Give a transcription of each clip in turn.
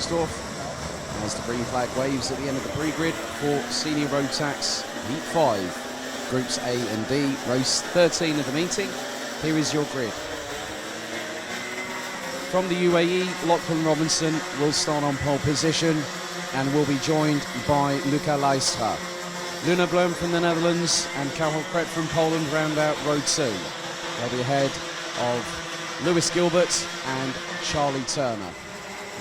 Wackersdorf as the green flag waves at the end of the pre-grid for Senior Rotax Heat 5, Groups A and D, race 13 of the meeting. Here is your grid. From the UAE, Lachlan Robinson will start on pole position and will be joined by Luca Leistra. Luna Blum from the Netherlands and Karel Kret from Poland round out row 2. They'll be ahead of Lewis Gilbert and Charlie Turner.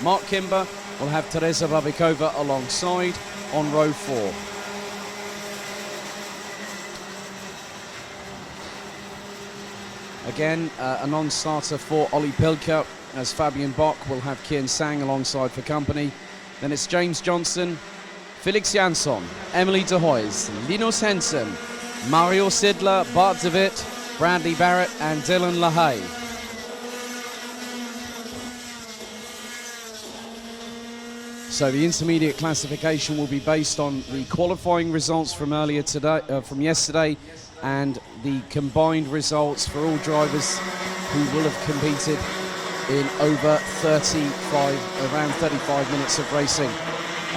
Mark Kimber will have Teresa Babikova alongside on row 4. Again, a non-starter for Ollie Pilker, as Fabian Bock will have Kian Sang alongside for company. Then it's James Johnson, Felix Jansson, Emily de Hoys, Linus Henson, Mario Sidler, Bart de Wit, Bradley Barrett and Dylan LaHaye. So the intermediate classification will be based on the qualifying results from earlier today, from yesterday, and the combined results for all drivers who will have competed in over around 35 minutes of racing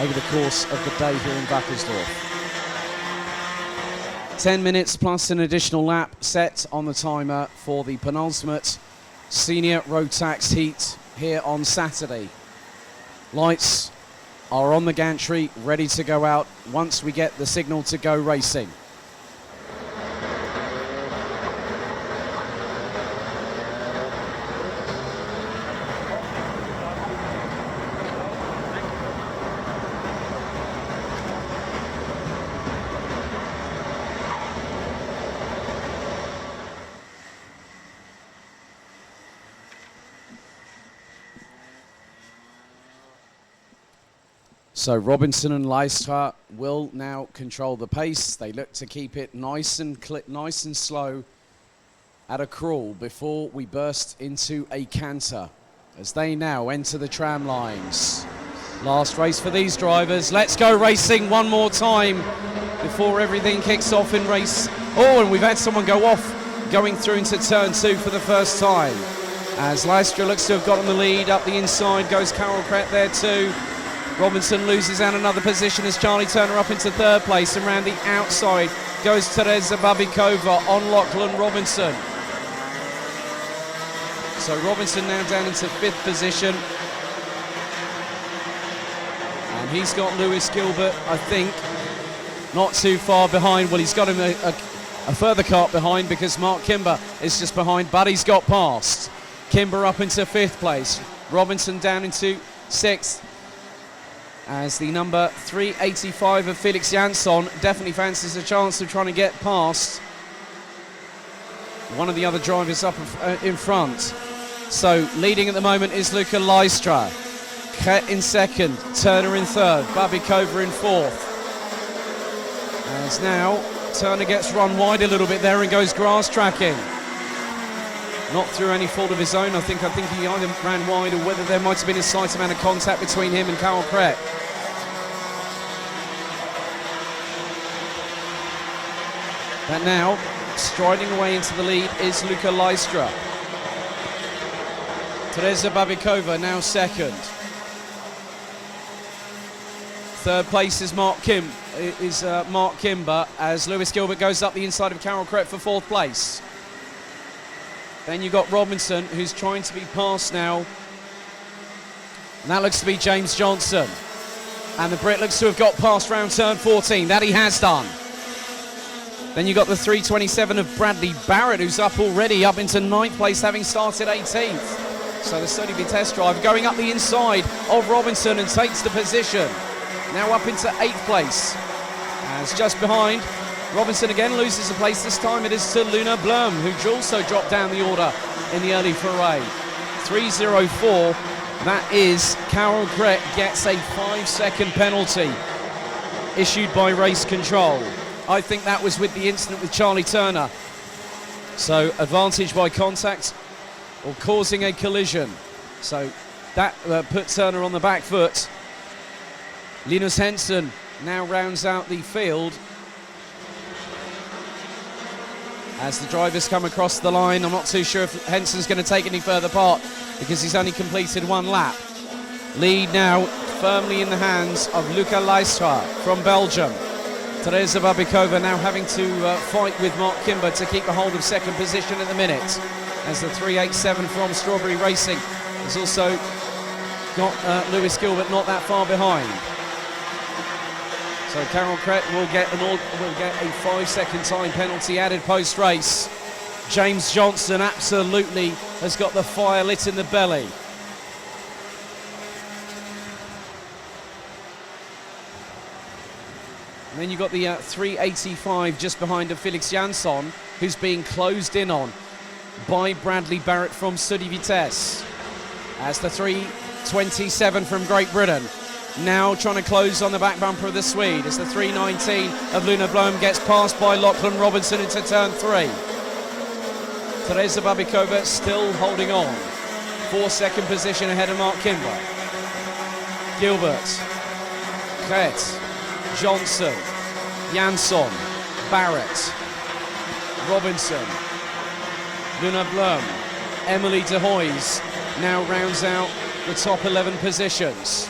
over the course of the day here in Wackersdorf. 10 minutes plus an additional lap set on the timer for the penultimate Senior Rotax Heat here on Saturday. Lights are on the gantry, ready to go out once we get the signal to go racing. So Robinson and Leistra will now control the pace. They look to keep it nice and slow at a crawl before we burst into a canter as they now enter the tram lines. Last race for these drivers. Let's go racing one more time before everything kicks off in race. Oh, and we've had someone go off going through into turn 2 for the first time. As Leistra looks to have gotten the lead, up the inside goes Karel Kret there too. Robinson loses out another position as Charlie Turner up into 3rd place, and round the outside goes Teresa Babikova on Lachlan Robinson. So Robinson now down into 5th position. And he's got Lewis Gilbert, I think, not too far behind. Well, he's got him a further cart behind because Mark Kimber is just behind, but he's got past. Kimber up into 5th place. Robinson down into 6th. As the number 385 of Felix Jansson definitely fancies a chance of trying to get past one of the other drivers up in front. So leading at the moment is Luca Leistra. Kret in 2nd, Turner in 3rd, Babikova in 4th. As now Turner gets run wide a little bit there and goes grass tracking. Not through any fault of his own. I think he either ran wide or whether there might have been a slight amount of contact between him and Karel Kret. But now, striding away into the lead is Luca Leistra. Teresa Babikova now 2nd. 3rd place is Mark Kimber as Lewis Gilbert goes up the inside of Karel Kret for 4th place. Then you've got Robinson, who's trying to be passed now. And that looks to be James Johnson. And the Brit looks to have got past round turn 14. That he has done. Then you've got the 327 of Bradley Barrett, who's up already, up into 9th place, having started 18th. So the Sony Vitesse driver going up the inside of Robinson and takes the position. Now up into 8th place. As just behind, Robinson again loses a place. This time it is to Luna Blum, who also dropped down the order in the early foray. 3:04, that is Karel Kret gets a 5-second penalty issued by race control. I think that was with the incident with Charlie Turner. So advantage by contact or causing a collision. So that put Turner on the back foot. Linus Henson now rounds out the field as the drivers come across the line. I'm not too sure if Henson's going to take any further part because he's only completed 1 lap. Lead now firmly in the hands of Luca Leistra from Belgium. Teresa Babikova now having to fight with Mark Kimber to keep a hold of second position at the minute, as the 3.87 from Strawberry Racing has also got Lewis Gilbert not that far behind. So Carol Crett will get a 5-second time penalty added post-race. James Johnson absolutely has got the fire lit in the belly. And then you've got the 3.85 just behind of Felix Jansson, who's being closed in on by Bradley Barrett from Sudi Vitesse. As the 3.27 from Great Britain now trying to close on the back bumper of the Swede, as the 3.19 of Luna Blom gets passed by Lachlan Robinson into turn 3. Teresa Babikova still holding on. 4-second position ahead of Mark Kimber. Gilbert, Kret, Johnson, Jansson, Barrett, Robinson, Luna Blum, Emily de Hoys now rounds out the top 11 positions.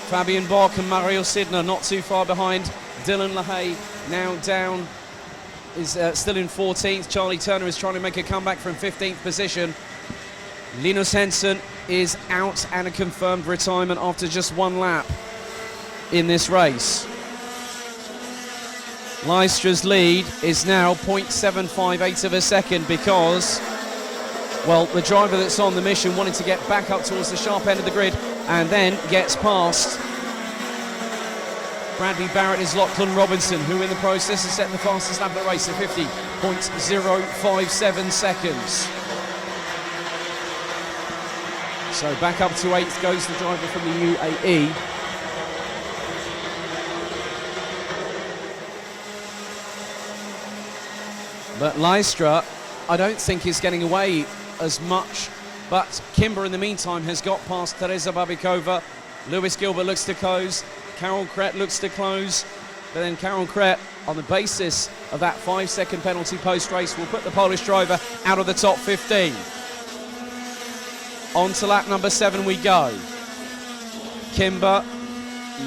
Fabian Bock and Mario Sidner not too far behind. Dylan LaHaye now down, is still in 14th. Charlie Turner is trying to make a comeback from 15th position. Linus Henson is out and a confirmed retirement after just one lap in this race. Leistra's lead is now 0.758 of a second because, well, the driver that's on the mission wanted to get back up towards the sharp end of the grid and then gets past Bradley Barrett is Lachlan Robinson, who in the process has set the fastest lap of the race at 50.057 seconds. So back up to 8th goes the driver from the UAE. But Leistra, I don't think is getting away as much. But Kimber, in the meantime, has got past Teresa Babikova. Lewis Gilbert looks to close. Carol Crett looks to close. But then Carol Crett, on the basis of that 5-second penalty post-race, will put the Polish driver out of the top 15. On to lap number 7 we go. Kimber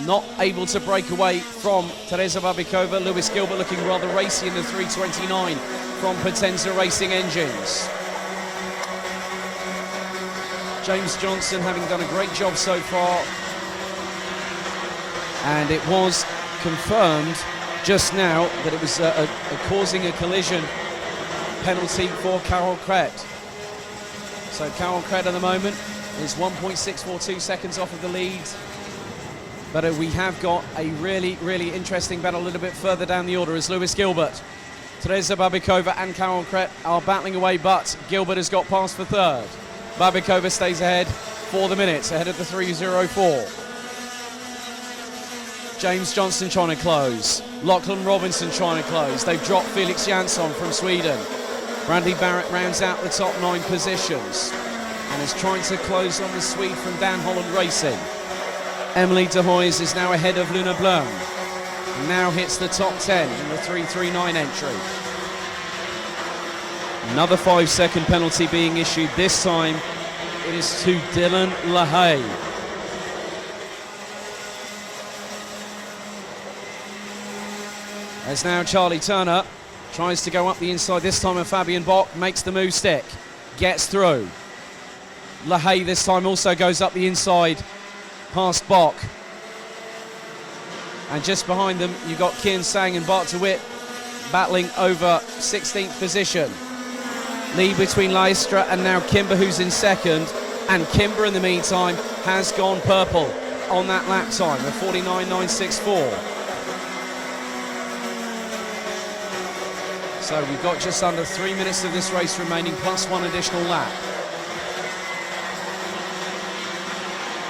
not able to break away from Teresa Babikova. Lewis Gilbert looking rather racy in the 3.29 from Potenza Racing Engines. James Johnson having done a great job so far. And it was confirmed just now that it was causing a collision penalty for Carol Crett. So Carol Crett at the moment is 1.642 seconds off of the lead. But we have got a really, really interesting battle a little bit further down the order as Lewis Gilbert, Teresa Babikova and Carol Crett are battling away, but Gilbert has got past for 3rd. Babikova stays ahead for the minutes, ahead of the 3.04. James Johnson trying to close. Lachlan Robinson trying to close. They've dropped Felix Jansson from Sweden. Bradley Barrett rounds out the top 9 positions and is trying to close on the Swede from Dan Holland Racing. Emily de Hoys is now ahead of Luna Blum. Now hits the top 10 in the 3.39 entry. Another 5-second penalty being issued. This time it is to Dylan LaHaye. As now Charlie Turner tries to go up the inside, this time of Fabian Bock, makes the move stick, gets through. LaHaye this time also goes up the inside, past Bock. And just behind them, you've got Kian Sang and Bart DeWitt battling over 16th position. Lead between Leistra and now Kimber, who's in 2nd. And Kimber, in the meantime, has gone purple on that lap time of 49.964. So we've got just under 3 minutes of this race remaining, plus 1 additional lap.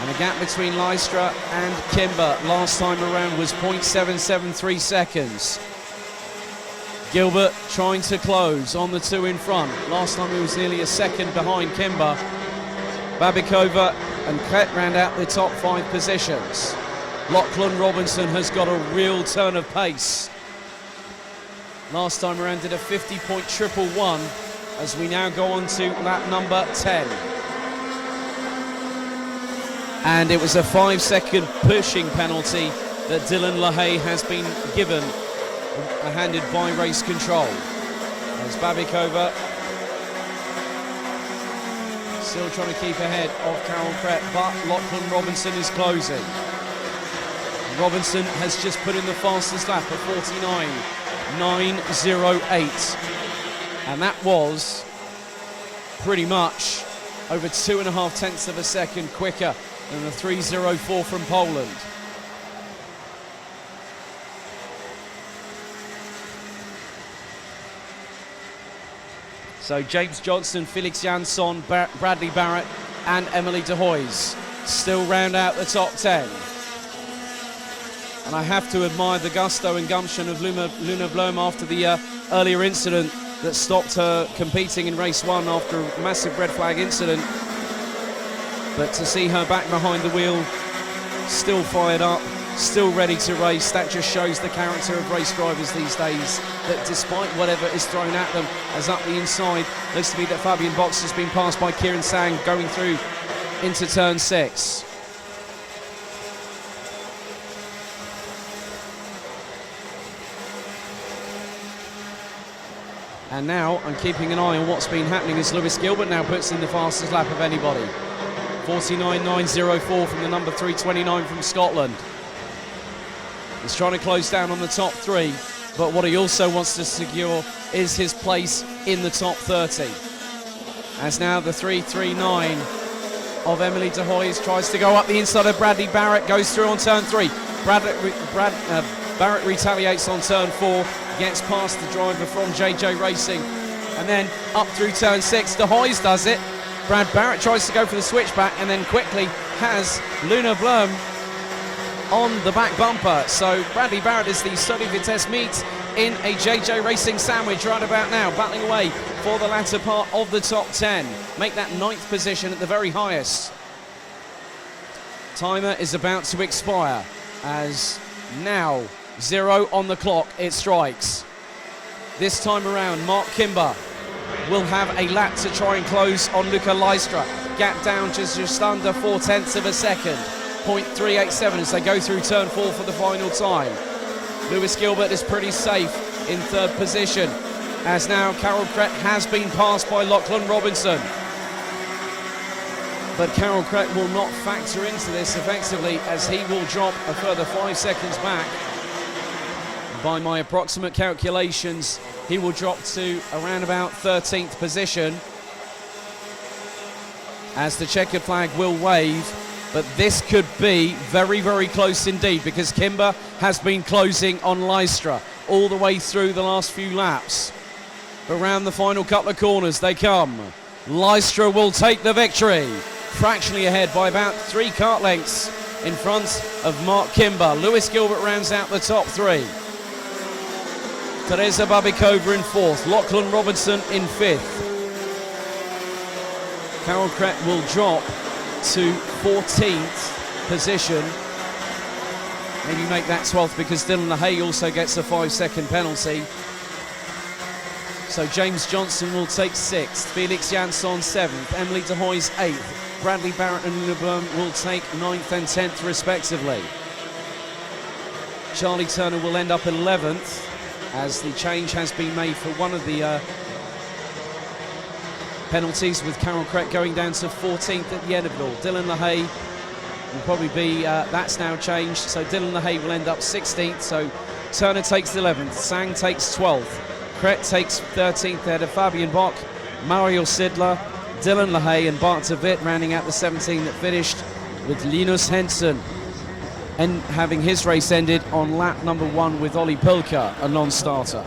And the gap between Leistra and Kimber last time around was 0.773 seconds. Gilbert trying to close on the 2 in front. Last time he was nearly a second behind Kimber. Babikova and Kret round out the top 5 positions. Lachlan Robinson has got a real turn of pace. Last time around did a 50.111 as we now go on to lap number 10. And it was a 5-second pushing penalty that Dylan LaHaye has been given, handed by race control. As Babikova still trying to keep ahead of Carol Krett, but Lachlan Robinson is closing. Robinson has just put in the fastest lap of 49.908, and that was pretty much over 2.5 tenths of a second quicker than the 3.04 from Poland. So James Johnson, Felix Jansson, Bradley Barrett and Emily de Hoys still round out the top 10. And I have to admire the gusto and gumption of Luna Blom after the earlier incident that stopped her competing in race 1 after a massive red flag incident. But to see her back behind the wheel, still fired up, still ready to race, that just shows the character of race drivers these days, that despite whatever is thrown at them, as up the inside, looks to be that Fabian Box has been passed by Kieran Sang going through into turn 6. And now I'm keeping an eye on what's been happening as Lewis Gilbert now puts in the fastest lap of anybody. 49.904 from the number 329 from Scotland. He's trying to close down on the top 3, but what he also wants to secure is his place in the top 30. As now the 339 of Emily de Hoys tries to go up the inside of Bradley Barrett, goes through on turn 3. Barrett retaliates on turn 4, gets past the driver from JJ Racing, and then up through turn 6. De Hoys does it. Brad Barrett tries to go for the switchback and then quickly has Luna Blom on the back bumper. So Bradley Barrett is the Soli Vitesse meet in a JJ Racing sandwich right about now, battling away for the latter part of the top 10. Make that 9th position at the very highest. Timer is about to expire as now 0 on the clock, it strikes. This time around, Mark Kimber will have a lap to try and close on Luca Lystra. Gap down just under 4 tenths of a second. 0.387 as they go through turn 4 for the final time. Lewis Gilbert is pretty safe in 3rd position, as now Carol Krett has been passed by Lachlan Robinson. But Carol Krett will not factor into this effectively, as he will drop a further 5 seconds back. By my approximate calculations, he will drop to around about 13th position, as the checkered flag will wave. But this could be very, very close indeed, because Kimber has been closing on Lystra all the way through the last few laps. But around the final couple of corners they come. Lystra will take the victory, fractionally ahead by about 3 kart lengths in front of Mark Kimber. Lewis Gilbert rounds out the top 3. Teresa Babikova in 4th, Lachlan Robinson in 5th. Carol Krett will drop to 14th position. Maybe make that 12th, because Dylan LaHaye also gets a 5-second penalty. So James Johnson will take 6th, Felix Jansson 7th, Emily de Hoys 8th, Bradley Barrett and Luna Blom will take 9th and 10th respectively. Charlie Turner will end up 11th, as the change has been made for one of the penalties, with Carol Krett going down to 14th at the end of it all. Dylan LaHaye will probably be, that's now changed, so Dylan LaHaye will end up 16th, so Turner takes 11th, Sang takes 12th, Krett takes 13th ahead of Fabian Bock, Mario Sidler, Dylan LaHaye and Bart de Wit rounding out the 17 that finished, with Linus Henson and having his race ended on lap number 1 with Ollie Pilker, a non-starter.